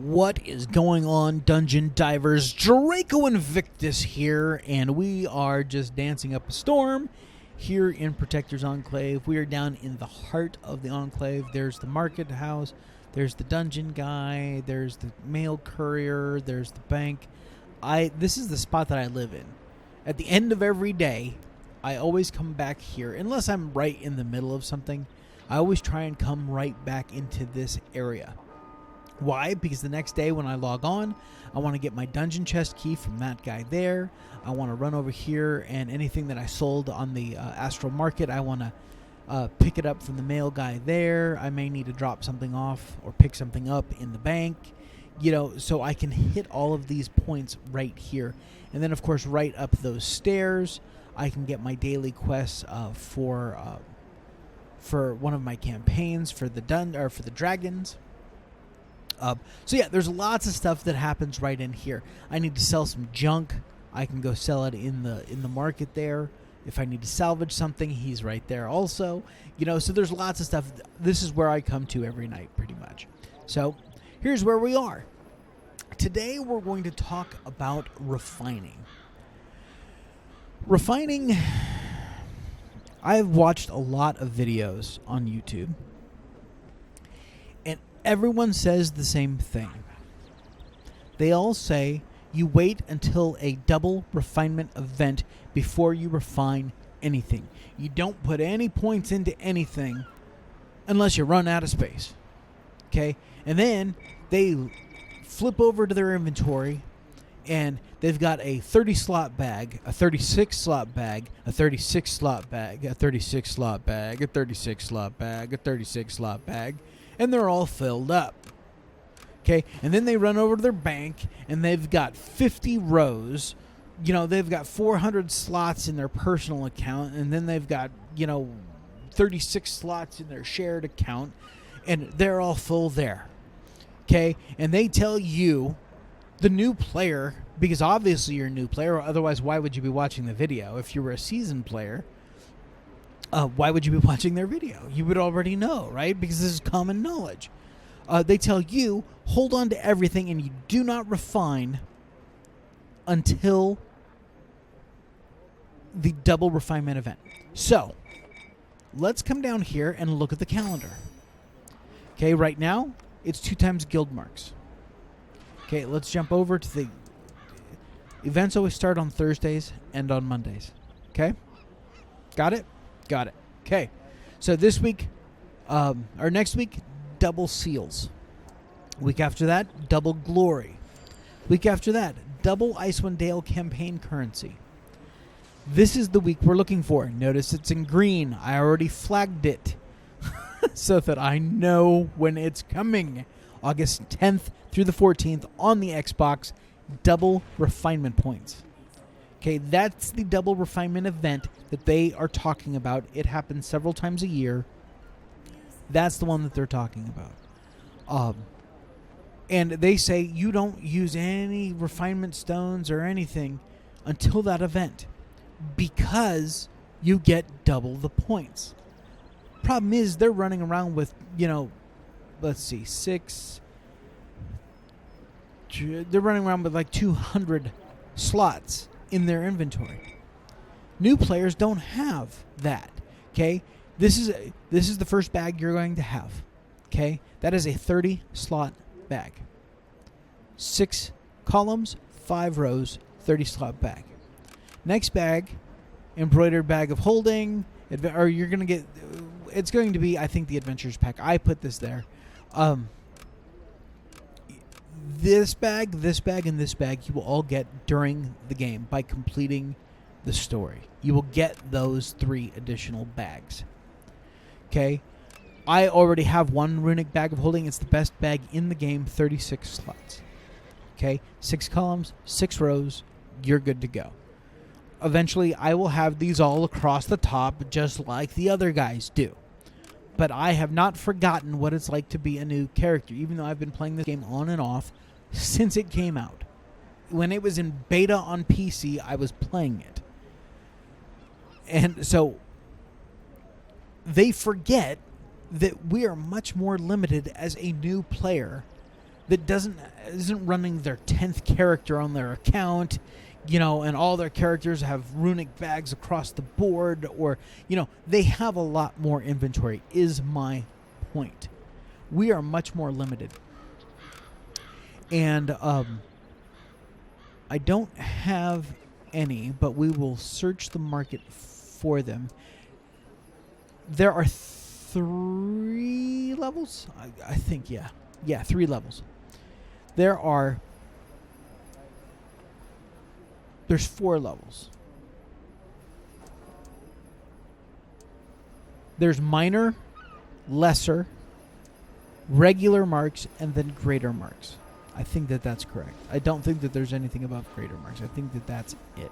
What is going on, Dungeon Divers? Draco Invictus here, and we are just dancing up a storm here in Protector's Enclave. We are down in the heart of the Enclave. There's the market house, there's the dungeon guy, there's the mail courier, there's the bank. This is the spot that I live in. At the end of every day, I always come back here, unless I'm right in the middle of something. I always try and come right back into this area. Why? Because the next day when I log on, I want to get my dungeon chest key from that guy there. I want to run over here, and anything that I sold on the Astral Market, I want to pick it up from the mail guy there. I may need to drop something off or pick something up in the bank, so I can hit all of these points right here. And then, of course, right up those stairs, I can get my daily quests for one of my campaigns for the dragons. So yeah, there's lots of stuff that happens right in here. I need to sell some junk. I can go sell it in the market there. If I need to salvage something, he's right there also. So there's lots of stuff. This is where I come to every night, pretty much. So here's where we are. Today we're going to talk about refining. Refining, I've watched a lot of videos on YouTube. Everyone says the same thing. They all say you wait until a double refinement event before you refine anything. You don't put any points into anything unless you run out of space. Okay? And then they flip over to their inventory and they've got a 30 slot bag, a 36 slot bag, a 36 slot bag, a 36 slot bag, a 36 slot bag, a 36 slot bag. And they're all filled up. Okay, and then they run over to their bank, and they've got 50 rows. They've got 400 slots in their personal account, and then they've got, 36 slots in their shared account, and they're all full there. Okay, and they tell you, the new player, because obviously you're a new player, otherwise why would you be watching the video? If you were a seasoned player, why would you be watching their video? You would already know, right? Because this is common knowledge. They tell you, hold on to everything and you do not refine until the double refinement event. So, let's come down here and look at the calendar. Okay, right now, it's 2 times guild marks. Okay, let's jump over to the... Events always start on Thursdays and on Mondays. Okay? Got it? Got it. Okay. So this week, or next week, double seals. Week after that, double glory. Week after that, double Icewind Dale campaign currency. This is the week we're looking for. Notice it's in green. I already flagged it so that I know when it's coming. August 10th through the 14th on the Xbox, double refinement points. Okay, that's the double refinement event that they are talking about. It happens several times a year. That's the one that they're talking about. And they say you don't use any refinement stones or anything until that event because you get double the points. Problem is they're running around with, let's see, they're running around with like 200 slots in their inventory. New players don't have that. Okay, this is the first bag you're going to have. Okay, that is a 30 slot bag. 6 columns, 5 rows, 30 slot bag. Next bag, embroidered bag of holding. Or you're gonna get. It's going to be, I think, the adventures pack. I put this there. This bag, and this bag, you will all get during the game by completing the story. You will get those 3 additional bags. Okay? I already have 1 runic bag of holding. It's the best bag in the game, 36 slots. Okay? 6 columns, 6 rows, you're good to go. Eventually, I will have these all across the top just like the other guys do. But I have not forgotten what it's like to be a new character, even though I've been playing this game on and off since it came out. When it was in beta on PC, I was playing it. And so they forget that we are much more limited as a new player that isn't running their 10th character on their account, and all their characters have runic bags across the board, or they have a lot more inventory, is my point. We are much more limited. And I don't have any, but we will search the market for them. There are 3 levels? I think, yeah. Yeah, 3 levels. There's 4 levels. There's minor, lesser, regular marks, and then greater marks. I think that's correct. I don't think that there's anything above greater marks. I think that's it.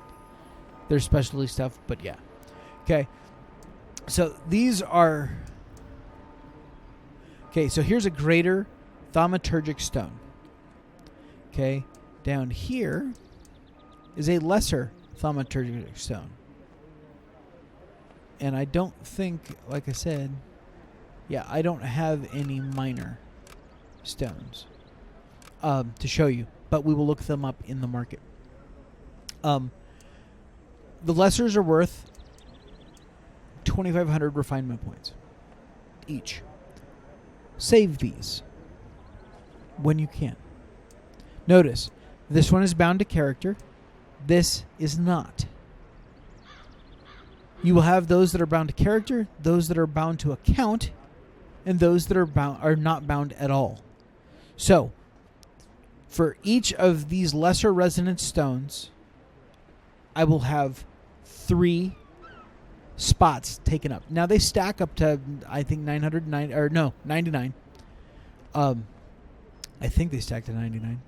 There's specialty stuff, but yeah. Okay. So these are... Okay, so here's a greater thaumaturgic stone. Okay. Down here is a lesser thaumaturgic stone. And I don't think, like I said, I don't have any minor stones to show you, but we will look them up in the market. The lessers are worth 2,500 refinement points each. Save these when you can. Notice, this one is bound to character. This is not. You will have those that are bound to character, those that are bound to account, and those that are not bound at all. So, for each of these lesser resonance stones, I will have 3 spots taken up. Now they stack up to, I think, 99. I think they stack to 99.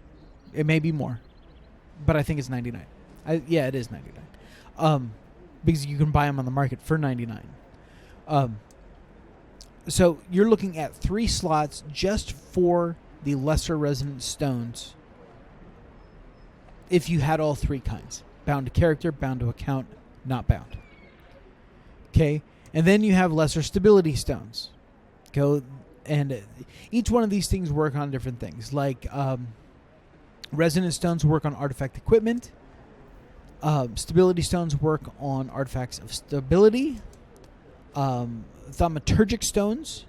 It may be more, but I think it's 99. It is 99. Because you can buy them on the market for 99. So you're looking at 3 slots just for the lesser resonance stones if you had all 3 kinds. Bound to character, bound to account, not bound. Okay? And then you have lesser stability stones. And each one of these things work on different things. Like resonance stones work on artifact equipment. Stability stones work on artifacts of stability. Thaumaturgic stones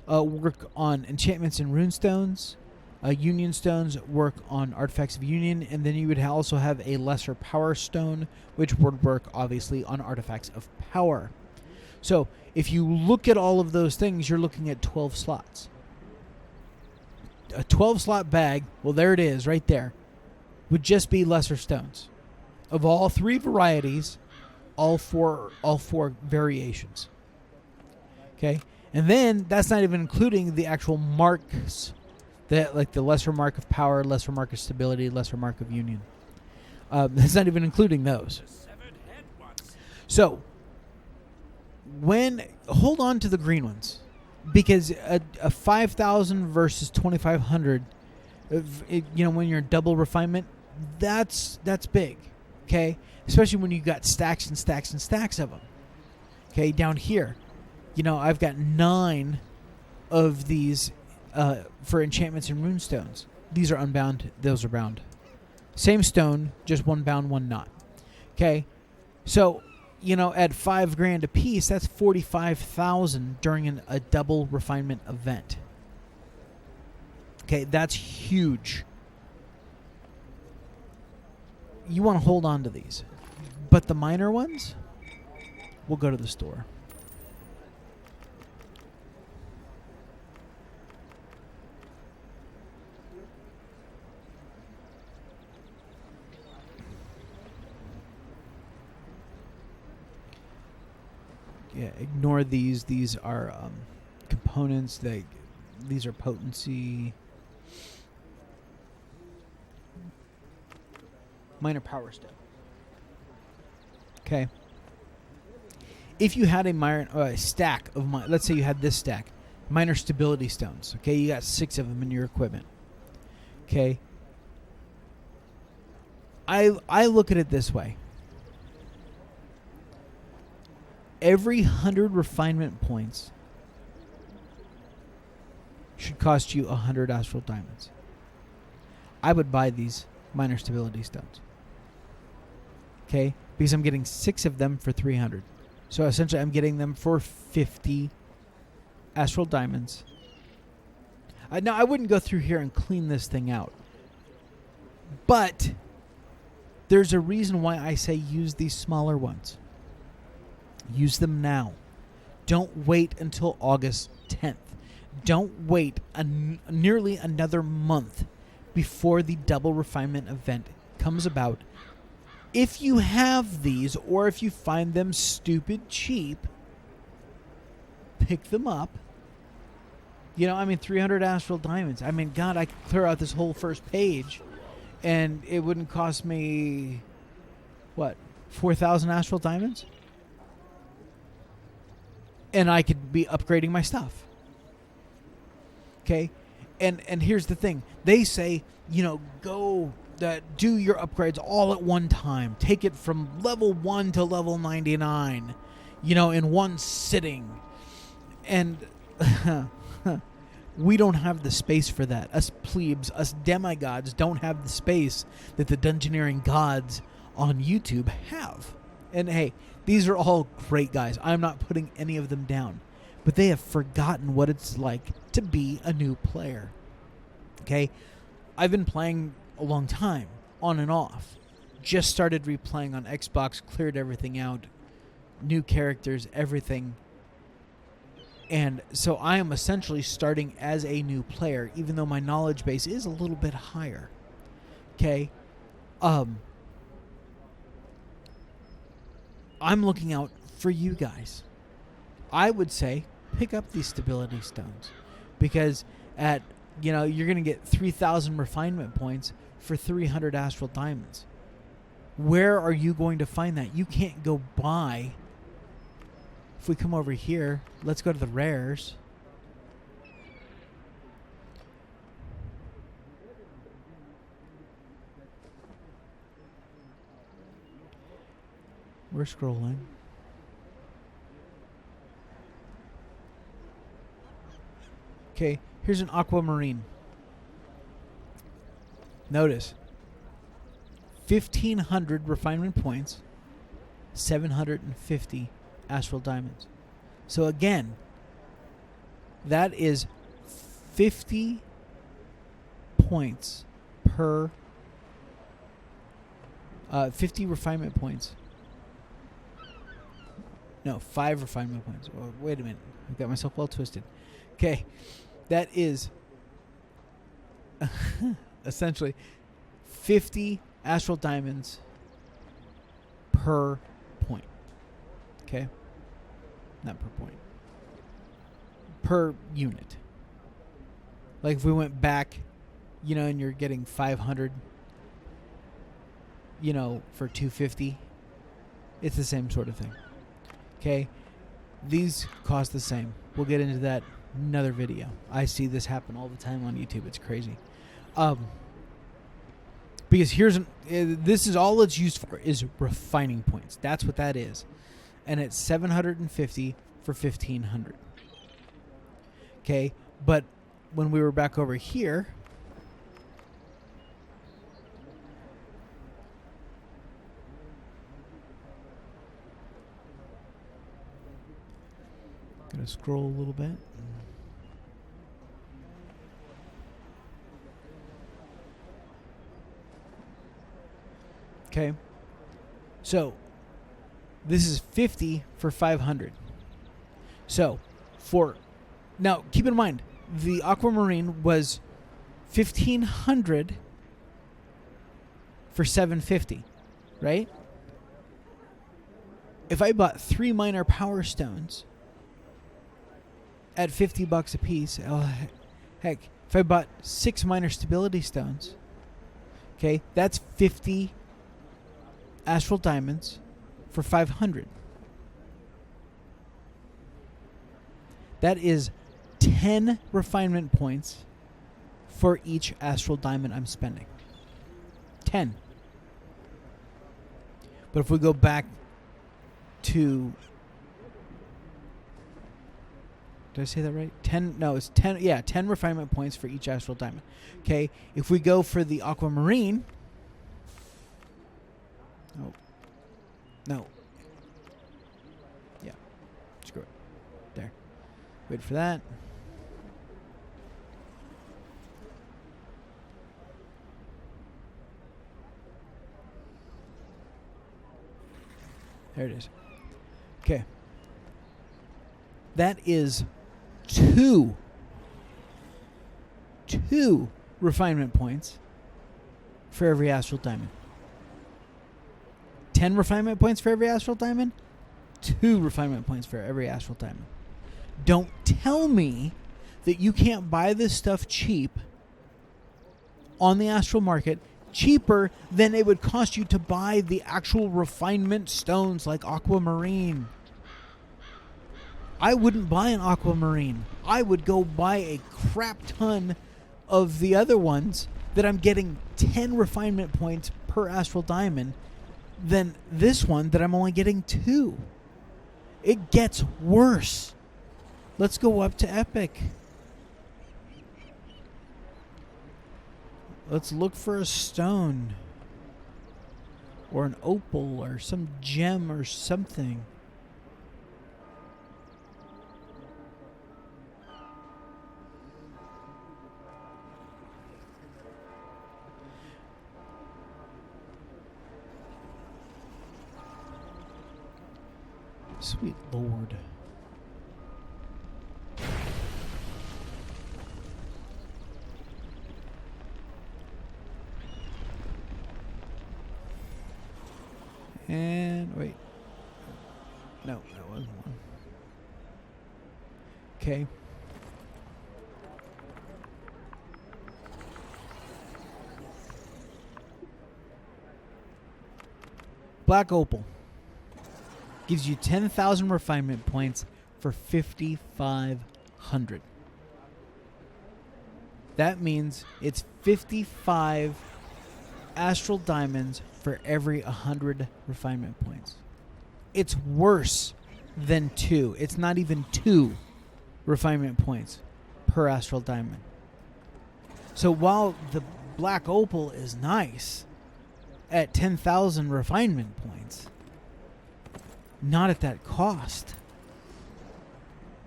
work on enchantments and rune stones. Union stones work on artifacts of union, and then you would also have a lesser power stone, which would work obviously on artifacts of power. So if you look at all of those things, you're looking at 12 slots. A 12-slot bag, well, there it is right there, would just be lesser stones of all 3 varieties, all four variations. Okay, and then that's not even including the actual marks, like the lesser mark of power, lesser mark of stability, lesser mark of union. That's not even including those. So, hold on to the green ones, because a 5,000 versus 2,500, when you're double refinement, that's big. Okay, especially when you got stacks and stacks and stacks of them. Okay, down here, I've got 9 of these for enchantments and rune stones. These are unbound. Those are bound. Same stone, just one bound, one not. Okay, so at $5,000 a piece, that's 45,000 during a double refinement event. Okay, that's huge. You want to hold on to these, but the minor ones, we'll go to the store. Yeah, ignore these. These are components. These are potency. Minor power stone. Okay. If you had a stack of let's say you had this stack, minor stability stones. Okay, you got 6 of them in your equipment. Okay. I look at it this way. Every 100 refinement points should cost you 100 astral diamonds. I would buy these minor stability stones. Okay? Because I'm getting 6 of them for 300. So essentially I'm getting them for 50 astral diamonds. Now, I wouldn't go through here and clean this thing out. But there's a reason why I say use these smaller ones. Use them now. Don't wait until August 10th. Don't wait nearly another month before the double refinement event comes about. If you have these, or if you find them stupid cheap, pick them up. 300 astral diamonds. God, I could clear out this whole first page, and it wouldn't cost me, 4,000 astral diamonds? And I could be upgrading my stuff. Okay? And here's the thing. They say, go do your upgrades all at one time. Take it from level 1 to level 99, in one sitting. And we don't have the space for that. Us plebes, us demigods don't have the space that the dungeoneering gods on YouTube have. And hey, these are all great guys. I'm not putting any of them down. But they have forgotten what it's like to be a new player. Okay? I've been playing a long time, on and off. Just started replaying on Xbox, cleared everything out. New characters, everything. And so I am essentially starting as a new player, even though my knowledge base is a little bit higher. Okay? I'm looking out for you guys. I would say pick up these stability stones, because you're going to get 3,000 refinement points for 300 astral diamonds. Where are you going to find that? You can't go buy. If we come over here, let's go to the rares. We're scrolling. Okay, here's an aquamarine. Notice 1,500 refinement points, 750 astral diamonds. So again, that is 50 points per 50 refinement points. No, 5 refinement points. Oh, wait a minute. I got myself all twisted. Okay. That is essentially 50 astral diamonds per point. Okay? Not per point. Per unit. Like if we went back, and you're getting 500, for 250, it's the same sort of thing. Okay? These cost the same. We'll get into that another video. I see this happen all the time on YouTube. It's crazy. Because this is all it's used for is refining points. That's what that is. And it's 750 for 1,500. Okay? But when we were back over here, gonna scroll a little bit. Okay. So, this is 50 for 500. So, now keep in mind, the aquamarine was 1,500 for 750, right? If I bought 3 minor power stones at $50 a piece, heck, if I bought 6 minor stability stones, okay, that's 50 astral diamonds for 500. That is 10 refinement points for each astral diamond I'm spending. 10. But if we go back to Did I say that right? 10. No, it's 10. Yeah, 10 refinement points for each astral diamond. Okay, if we go for the aquamarine. Oh. No. Yeah. Screw it. There. Wait for that. There it is. Okay. That is two refinement points for every astral diamond. 10 refinement points for every astral diamond. 2 refinement points for every astral diamond. Don't tell me that you can't buy this stuff cheap on the astral market, cheaper than it would cost you to buy the actual refinement stones like aquamarine. I wouldn't buy an aquamarine. I would go buy a crap ton of the other ones that I'm getting 10 refinement points per astral diamond than this one that I'm only getting 2. It gets worse. Let's go up to Epic. Let's look for a stone or an opal or some gem or something. Sweet Lord. And wait. No, that wasn't one. Okay. Black Opal gives you 10,000 refinement points for 5,500. That means it's 55 astral diamonds for every 100 refinement points. It's worse than 2. It's not even 2 refinement points per astral diamond. So while the black opal is nice at 10,000 refinement points, not at that cost.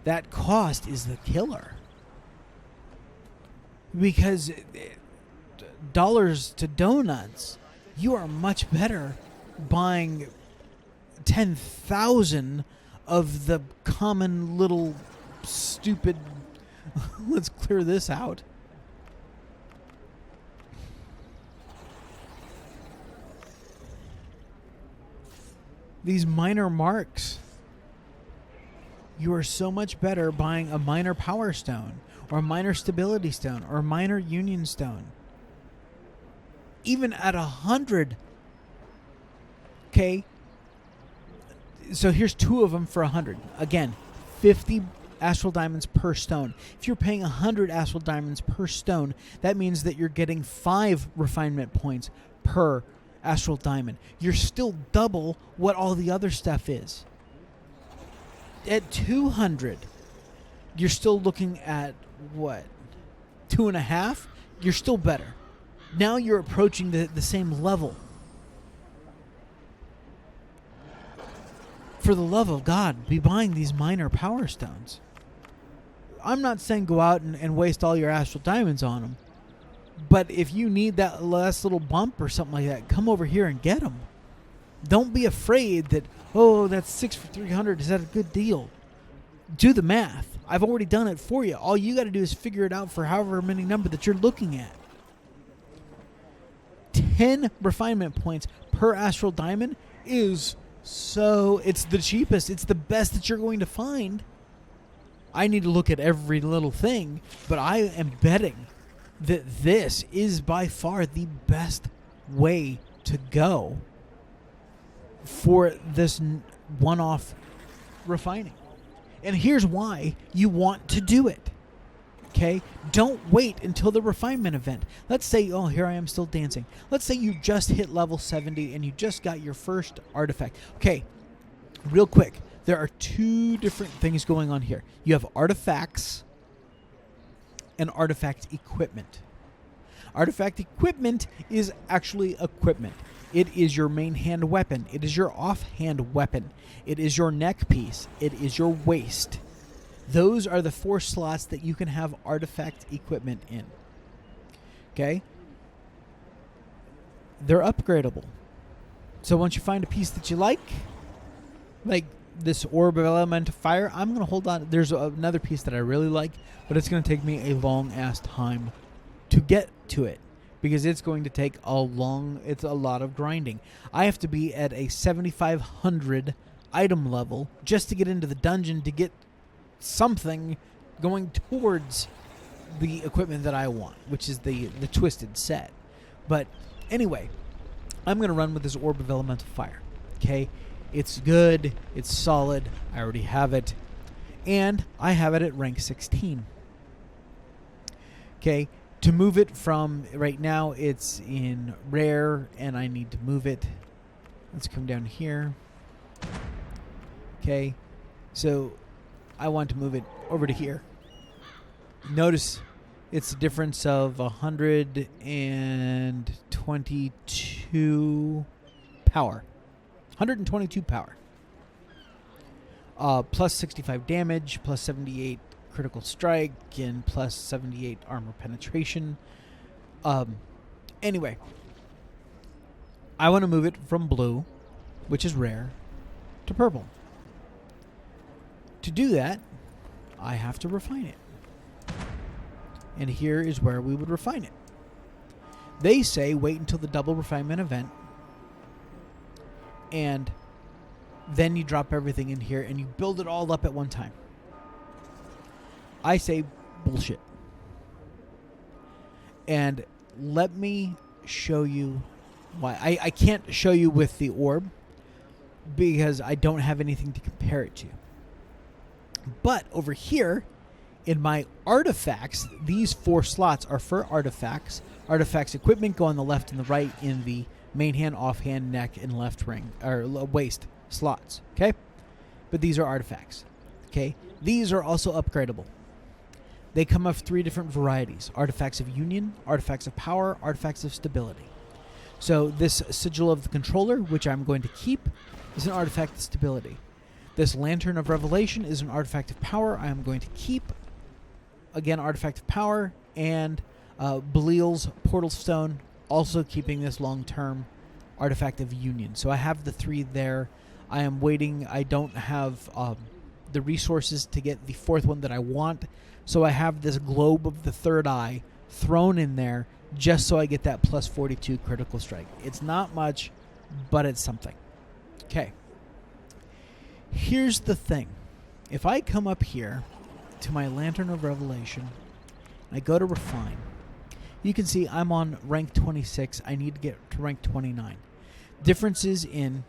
That cost is the killer. Because dollars to donuts, you are much better buying 10,000 of the common little stupid... Let's clear this out. These minor marks. You are so much better buying a minor power stone or a minor stability stone or a minor union stone. Even at 100. Okay. So here's 2 of them for 100. Again, 50 astral diamonds per stone. If you're paying 100 astral diamonds per stone, that means that you're getting 5 refinement points per astral diamond. You're still double what all the other stuff is. At 200, you're still looking at what? 2.5? You're still better. Now you're approaching the same level. For the love of God, be buying these minor power stones. I'm not saying go out and waste all your astral diamonds on them. But if you need that last little bump or something like that, come over here and get them. Don't be afraid that, oh, that's 6 for 300. Is that a good deal? Do the math. I've already done it for you. All you got to do is figure it out for however many number that you're looking at. 10 refinement points per astral diamond is it's the cheapest. It's the best that you're going to find. I need to look at every little thing, but I am betting that this is by far the best way to go for this one-off refining. And here's why you want to do it. Okay? Don't wait until the refinement event. Let's say, oh, here I am still dancing. Let's say you just hit level 70 and you just got your first artifact. Okay, real quick. there are two different things going on here. You have artifacts and artifact equipment. Artifact equipment is actually equipment. It is your main hand weapon. It is your offhand weapon. It is your neck piece. It is your waist. Those are the 4 slots that you can have artifact equipment in. Okay? They're upgradable. So once you find a piece that you like this orb of elemental fire, I'm going to hold on. There's another piece that I really like, but it's going to take me a long-ass time to get to it because it's going to take it's a lot of grinding. I have to be at a 7,500 item level just to get into the dungeon to get something going towards the equipment that I want, which is the twisted set. But anyway, I'm going to run with this orb of elemental fire. Okay? It's good. It's solid. I already have it. And I have it at rank 16. Okay? To move it from, right now it's in rare, and I need to move it. Let's come down here. Okay? So I want to move it over to here. Notice it's a difference of 122 power. 122 power. Plus 65 damage, plus 78 critical strike, and plus 78 armor penetration. Anyway, I want to move it from blue, which is rare, to purple. To do that, I have to refine it. And here is where we would refine it. They say wait until the double refinement event, and then you drop everything in here and you build it all up at one time. I say bullshit. And let me show you why. I can't show you with the orb because I don't have anything to compare it to. But over here, in my artifacts, these 4 slots are for artifacts. Artifacts equipment go on the left and the right in the main hand, offhand, neck, and left ring or waist slots. Okay, but these are artifacts. Okay, these are also upgradable. They come of 3 different varieties: artifacts of union, artifacts of power, artifacts of stability. So this sigil of the controller, which I'm going to keep, is an artifact of stability. This lantern of revelation is an artifact of power. I am going to keep. Again, artifact of power, and Belial's portal stone, also keeping this long-term artifact of union. So I have the 3 there. I am waiting. I don't have the resources to get the 4th one that I want, so I have this globe of the third eye thrown in there just so I get that plus 42 critical strike. It's not much, but it's something. Okay. Here's the thing. If I come up here to my Lantern of Revelation, and I go to refine, you can see I'm on rank 26. I need to get to rank 29. Differences in,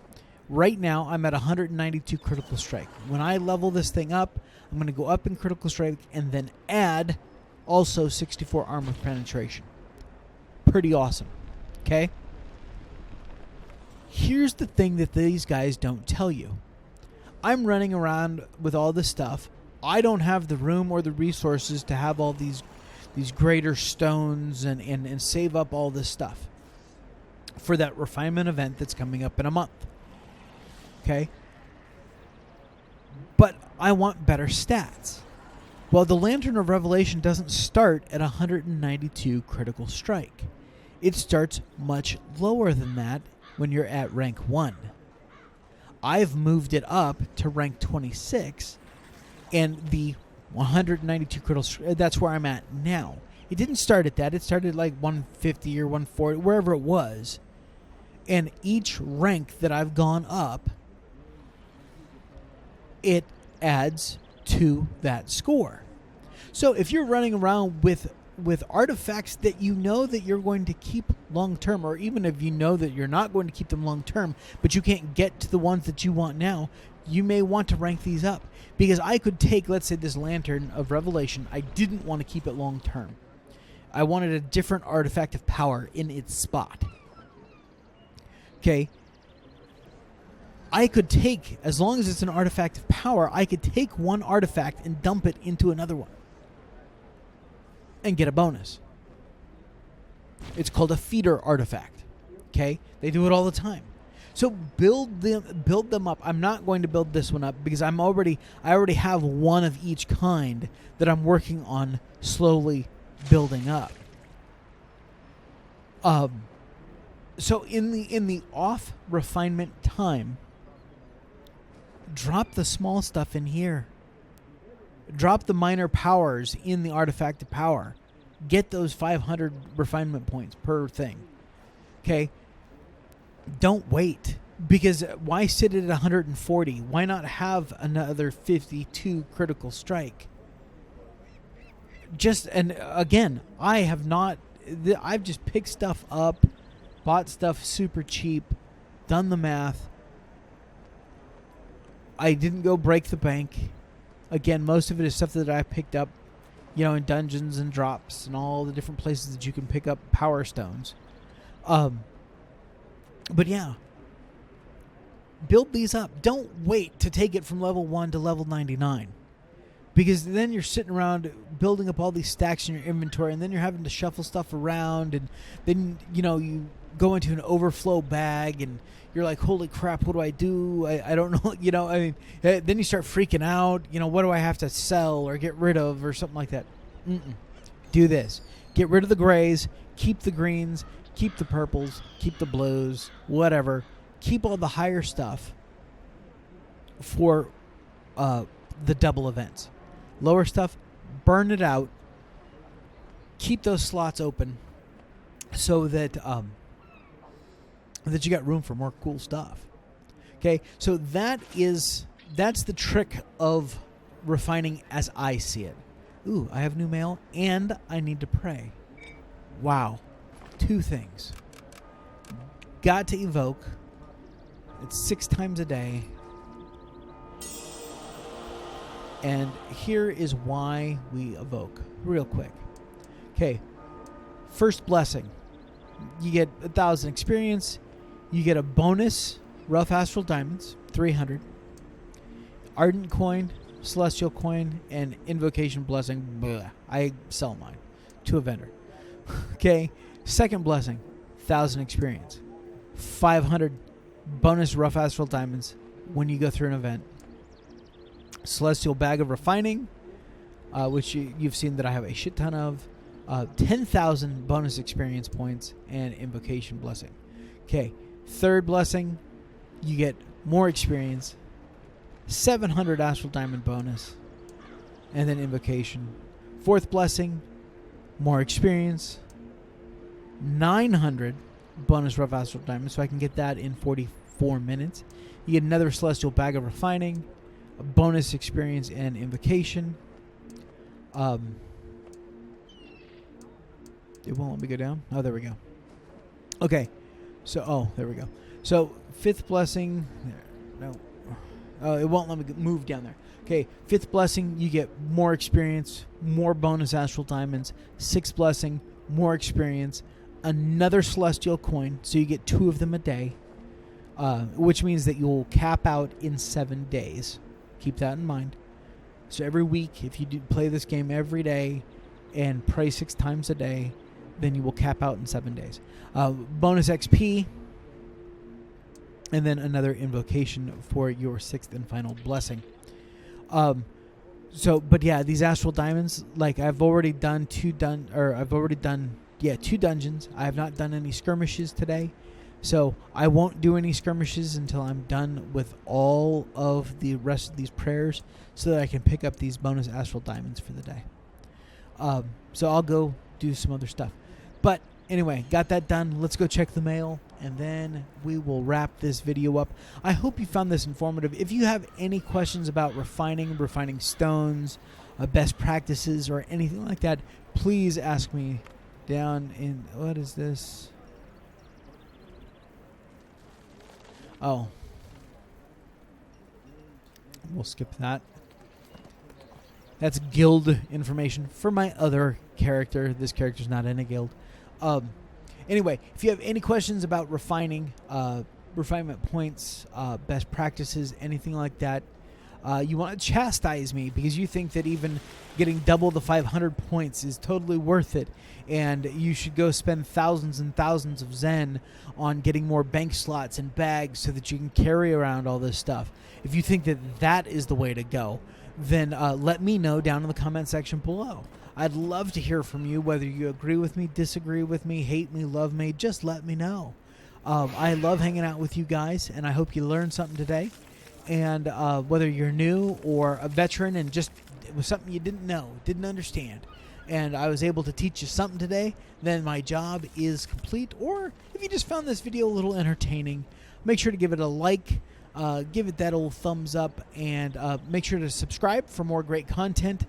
right now I'm at 192 critical strike. When I level this thing up, I'm going to go up in critical strike and then add also 64 armor penetration. Pretty awesome. Okay? Here's the thing that these guys don't tell you. I'm running around with all this stuff. I don't have the room or the resources to have all these greater stones and save up all this stuff for that refinement event that's coming up in a month. Okay? But I want better stats. Well, the Lantern of Revelation doesn't start at 192 critical strike. It starts much lower than that when you're at rank 1. I've moved it up to rank 26, and the 192 critical, that's where I'm at now. It didn't start at that. It started like 150 or 140, wherever it was. And each rank that I've gone up, it adds to that score. So if you're running around with artifacts that you know that you're going to keep long term, or even if you know that you're not going to keep them long term, but you can't get to the ones that you want now, you may want to rank these up. Because I could take, let's say, this Lantern of Revelation. I didn't want to keep it long term. I wanted a different artifact of power in its spot. Okay. I could take, as long as it's an artifact of power, I could take one artifact and dump it into another one and get a bonus. It's called a feeder artifact. Okay? They do it all the time. So build them up. I'm not going to build this one up because I already have one of each kind that I'm working on slowly building up. So in the off refinement time, drop the small stuff in here. Drop the minor powers in the artifact of power. Get those 500 refinement points per thing. Okay? Don't wait. Because why sit at 140? Why not have another 52 critical strike? And again, I've just picked stuff up, bought stuff super cheap, done the math. I didn't go break the bank. Again, most of it is stuff that I picked up, in dungeons and drops and all the different places that you can pick up power stones. But yeah, build these up. Don't wait to take it from level 1 to level 99. Because then you're sitting around building up all these stacks in your inventory, and then you're having to shuffle stuff around, and then, you go into an overflow bag, and you're like, holy crap, what do I do? I don't know, then you start freaking out, what do I have to sell or get rid of or something like that? Do this. Get rid of the grays, keep the greens, keep the purples, keep the blues, whatever. Keep all the higher stuff for the double events. Lower stuff, burn it out. Keep those slots open so that that you got room for more cool stuff. Okay, so that's the trick of refining as I see it. Ooh, I have new mail and I need to pray. Wow. 2 things. Got to evoke. It's 6 times a day. And here is why we evoke. Real quick. Okay. First blessing. You get 1,000 experience. You get a bonus rough astral diamonds, 300. Ardent coin, celestial coin, and invocation blessing. Blah. I sell mine to a vendor. Okay. Second blessing, 1,000 experience. 500 bonus rough astral diamonds when you go through an event. Celestial bag of refining, which you've seen that I have a shit ton of. 10,000 bonus experience points and invocation blessing. Okay, third blessing, you get more experience. 700 astral diamond bonus, and then invocation. Fourth blessing, more experience. 900 bonus rough astral diamonds, so I can get that in 44 minutes. You get another celestial bag of refining, a bonus experience and invocation. It won't let me go down. Oh, there we go. Okay, so there we go. So fifth blessing. No, it won't let me move down there. Okay, fifth blessing, you get more experience, more bonus astral diamonds. Sixth blessing, more experience. Another celestial coin, so you get 2 of them a day, which means that you'll cap out in 7 days. Keep that in mind. So every week, if you do play this game every day and pray 6 times a day, then you will cap out in 7 days. Bonus XP, and then another invocation for your 6th and final blessing. But yeah, these astral diamonds, like I've already done 2 dungeons. I have not done any skirmishes today. So I won't do any skirmishes until I'm done with all of the rest of these prayers so that I can pick up these bonus astral diamonds for the day. So I'll go do some other stuff. But anyway, got that done. Let's go check the mail, and then we will wrap this video up. I hope you found this informative. If you have any questions about refining stones, best practices, or anything like that, please ask me down in... What is this? Oh. We'll skip that. That's guild information for my other character. This character's not in a guild. Anyway, if you have any questions about refining, refinement points, best practices, anything like that. You want to chastise me because you think that even getting double the 500 points is totally worth it, and you should go spend thousands and thousands of Zen on getting more bank slots and bags so that you can carry around all this stuff. If you think that that is the way to go, then let me know down in the comment section below. I'd love to hear from you, whether you agree with me, disagree with me, hate me, love me. Just let me know. I love hanging out with you guys, and I hope you learned something today. And whether you're new or a veteran and just it was something you didn't know, didn't understand, and I was able to teach you something today, then my job is complete. Or if you just found this video a little entertaining, make sure to give it a like, give it that old thumbs up, and make sure to subscribe for more great content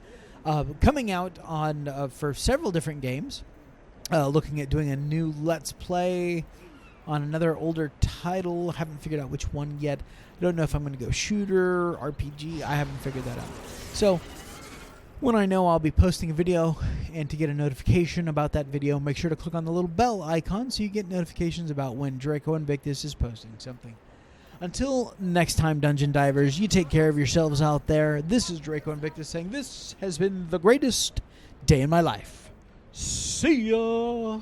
coming out on for several different games. Looking at doing a new Let's Play on another older title. Haven't figured out which one yet. I don't know if I'm going to go shooter, RPG. I haven't figured that out. So when I know, I'll be posting a video, and to get a notification about that video, make sure to click on the little bell icon so you get notifications about when Draco Invictus is posting something. Until next time, Dungeon Divers, you take care of yourselves out there. This is Draco Invictus saying this has been the greatest day in my life. See ya!